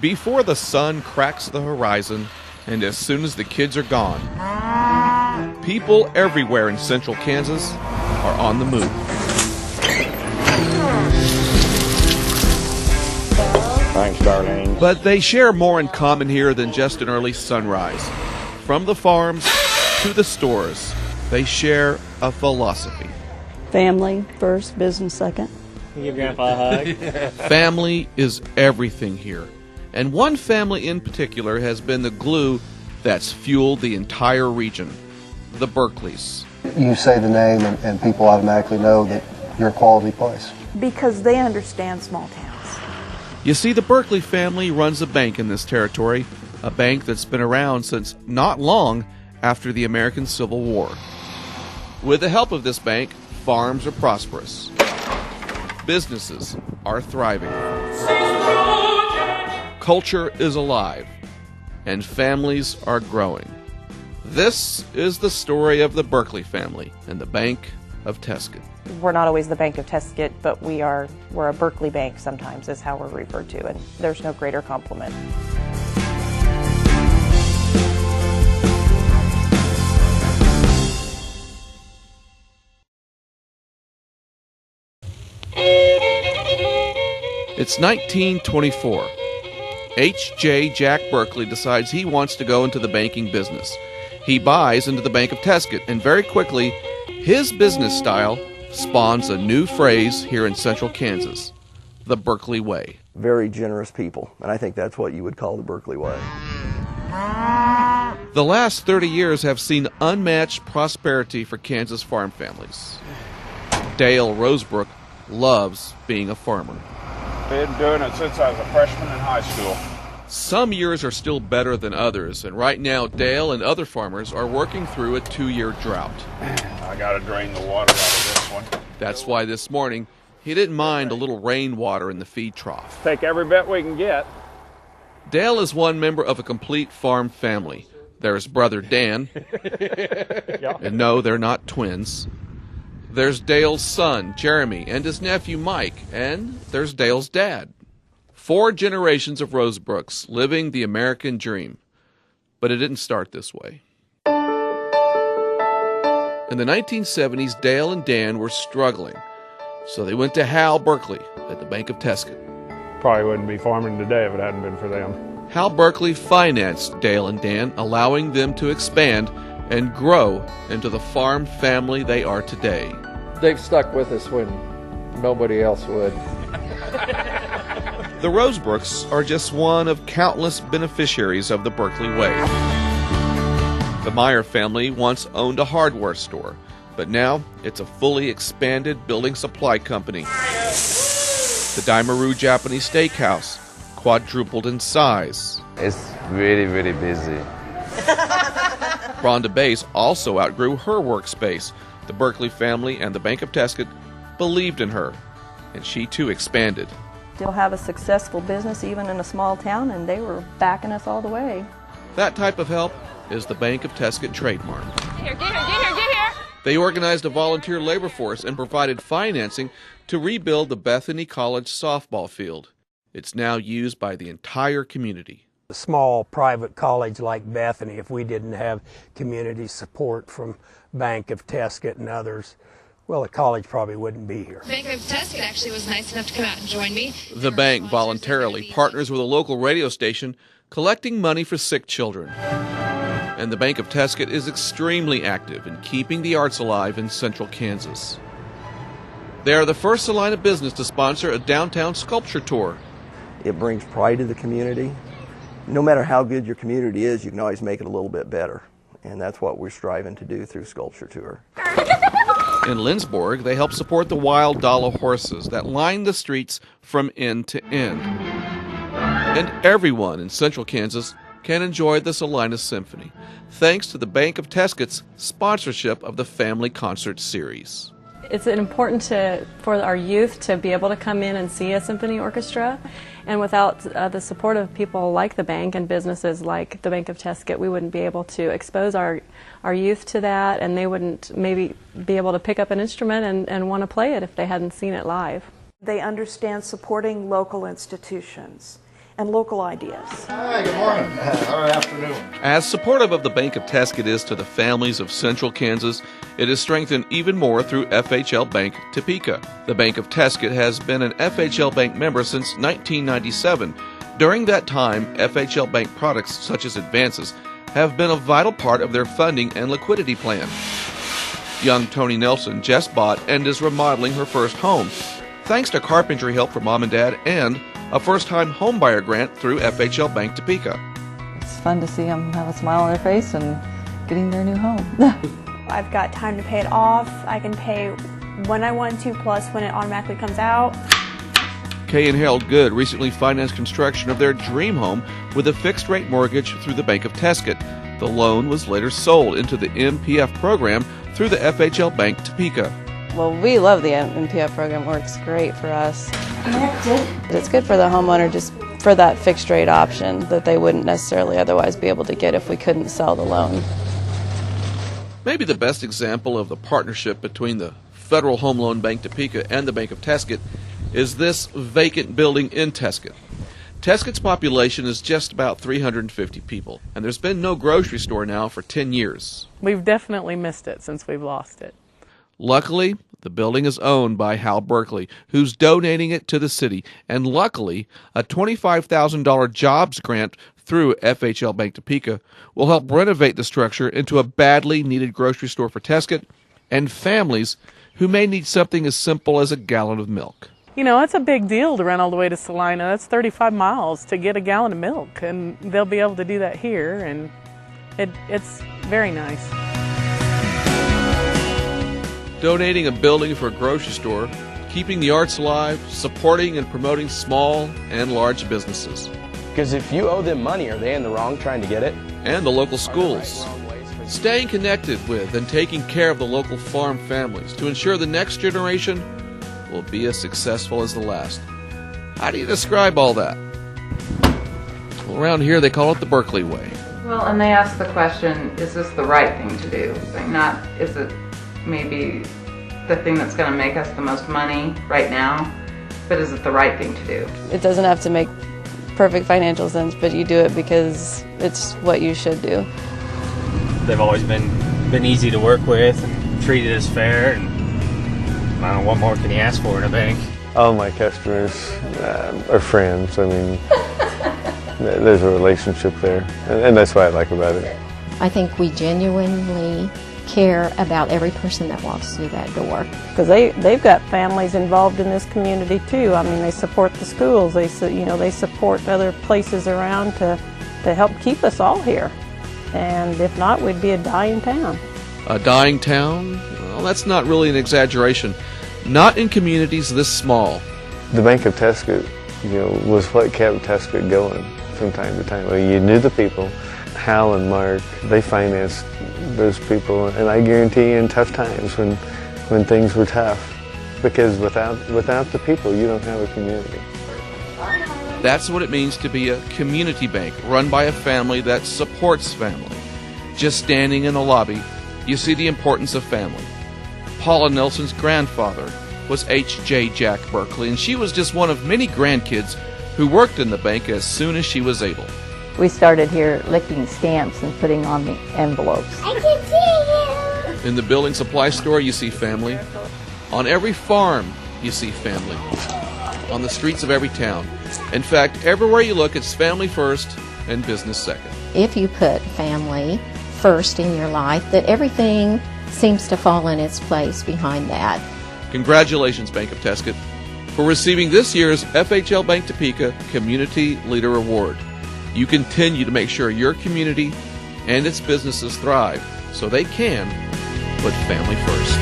Before the sun cracks the horizon, and as soon as the kids are gone, people everywhere in central Kansas are on the move. Thanks, darling. But they share more in common here than just an early sunrise. From the farms to the stores, they share a philosophy. Family first, business second. Can you give Grandpa a hug? Family is everything here. And one family in particular has been the glue that's fueled the entire region, the Berkeleys. You say the name and people automatically know that you're a quality place. Because they understand small towns. You see, the Berkeley family runs a bank in this territory, a bank that's been around since not long after the American Civil War. With the help of this bank, farms are prosperous. Businesses are thriving. Culture is alive. And families are growing. This is the story of the Berkeley family and the Bank of Tescott. We're not always the Bank of Tescott, but we're a Berkeley bank sometimes is how we're referred to, and there's no greater compliment. It's 1924. H.J. Jack Berkeley decides he wants to go into the banking business. He buys into the Bank of Tescott, and very quickly, his business style spawns a new phrase here in central Kansas, the Berkeley way. Very generous people, and I think that's what you would call the Berkeley way. The last 30 years have seen unmatched prosperity for Kansas farm families. Dale Rosebrook loves being a farmer. Been doing it since I was a freshman in high school. Some years are still better than others, and right now Dale and other farmers are working through a 2-year drought. I gotta drain the water out of this one. That's why this morning he didn't mind a little rainwater in the feed trough. Take every bit we can get. Dale is one member of a complete farm family. There's brother Dan, and no, they're not twins. There's Dale's son, Jeremy, and his nephew, Mike, and there's Dale's dad. 4 generations of Rosebrooks living the American dream. But it didn't start this way. In the 1970s, Dale and Dan were struggling, so they went to Hal Berkeley at the Bank of Tescott. Probably wouldn't be farming today if it hadn't been for them. Hal Berkeley financed Dale and Dan, allowing them to expand and grow into the farm family they are today. They've stuck with us when nobody else would. The Rosebrooks are just one of countless beneficiaries of the Berkeley way. The Meyer family once owned a hardware store, but now it's a fully expanded building supply company. The Daimaru Japanese Steakhouse quadrupled in size. It's very, very busy. Rhonda Bass also outgrew her workspace. The Berkeley family and the Bank of Tescott believed in her, and she too expanded. Still have a successful business even in a small town, and they were backing us all the way. That type of help is the Bank of Tescott trademark. Get here. They organized a volunteer labor force and provided financing to rebuild the Bethany College softball field. It's now used by the entire community. A small private college like Bethany, if we didn't have community support from Bank of Tescott and others, well, the college probably wouldn't be here. Bank of Tescott actually was nice enough to come out and join me. The bank voluntarily partners with a local radio station collecting money for sick children. And the Bank of Tescott is extremely active in keeping the arts alive in central Kansas. They are the first Salina business to sponsor a downtown sculpture tour. It brings pride to the community. No matter how good your community is, you can always make it a little bit better. And that's what we're striving to do through Sculpture Tour. In Lindsborg, they help support the wild Dala horses that line the streets from end to end. And everyone in central Kansas can enjoy the Salina Symphony, thanks to the Bank of Tescott's sponsorship of the Family Concert Series. It's important for our youth to be able to come in and see a symphony orchestra, and without the support of people like the bank and businesses like the Bank of Tescott, we wouldn't be able to expose our youth to that, and they wouldn't maybe be able to pick up an instrument and want to play it if they hadn't seen it live. They understand supporting local institutions and local ideas. Hi, good morning, or afternoon. As supportive of the Bank of Tescott is to the families of Central Kansas, it is strengthened even more through FHLBank Topeka. The Bank of Tescott has been an FHLBank member since 1997. During that time, FHLBank products such as advances have been a vital part of their funding and liquidity plan. Young Tony Nelson just bought and is remodeling her first home, thanks to carpentry help from Mom and Dad and a first-time homebuyer grant through FHLBank Topeka. It's fun to see them have a smile on their face and getting their new home. I've got time to pay it off. I can pay when I want to, plus when it automatically comes out. Kay and Harold Good recently financed construction of their dream home with a fixed-rate mortgage through the Bank of Tescott. The loan was later sold into the MPF program through the FHLBank Topeka. Well, we love the MPF program. It works great for us. It's good for the homeowner just for that fixed rate option that they wouldn't necessarily otherwise be able to get if we couldn't sell the loan. Maybe the best example of the partnership between the Federal Home Loan Bank Topeka and the Bank of Tescott is this vacant building in Tescott. Tescott's population is just about 350 people, and there's been no grocery store now for 10 years. We've definitely missed it since we've lost it. Luckily, the building is owned by Hal Berkeley, who's donating it to the city, and luckily, a $25,000 jobs grant through FHLBank Topeka will help renovate the structure into a badly needed grocery store for Tescott and families who may need something as simple as a gallon of milk. You know, it's a big deal to run all the way to Salina. That's 35 miles to get a gallon of milk, and they'll be able to do that here, and it's very nice. Donating a building for a grocery store, keeping the arts alive, supporting and promoting small and large businesses. Because if you owe them money, are they in the wrong trying to get it? And the local schools. Staying connected with and taking care of the local farm families to ensure the next generation will be as successful as the last. How do you describe all that? Well, around here they call it the Berkeley way. Well, and they ask the question, is this the right thing to do? Like, not, is it maybe the thing that's going to make us the most money right now, but is it the right thing to do? It doesn't have to make perfect financial sense, but you do it because it's what you should do. They've always been easy to work with and treated as fair, and I don't know, what more can you ask for in a bank? All my customers are friends. I mean, there's a relationship there, and that's what I like about it. I think we genuinely care about every person that walks through that door. Because they've got families involved in this community too. I mean, they support the schools. They support other places around to help keep us all here. And if not, we'd be a dying town. A dying town? Well, that's not really an exaggeration. Not in communities this small. The Bank of Tescott, was what kept Tescott going from time to time. Well, you knew the people. Hal and Mark, they financed those people, and I guarantee you in tough times when things were tough, because without the people, you don't have a community. That's what it means to be a community bank run by a family that supports family. Just standing in the lobby, you see the importance of family. Paula Nelson's grandfather was H.J. Jack Berkeley, and she was just one of many grandkids who worked in the bank as soon as she was able. We started here licking stamps and putting on the envelopes. I can see you! In the building supply store, you see family. On every farm, you see family. On the streets of every town. In fact, everywhere you look, it's family first and business second. If you put family first in your life, that everything seems to fall in its place behind that. Congratulations, Bank of Tescott, for receiving this year's FHLBank Topeka Community Leader Award. You continue to make sure your community and its businesses thrive so they can put family first.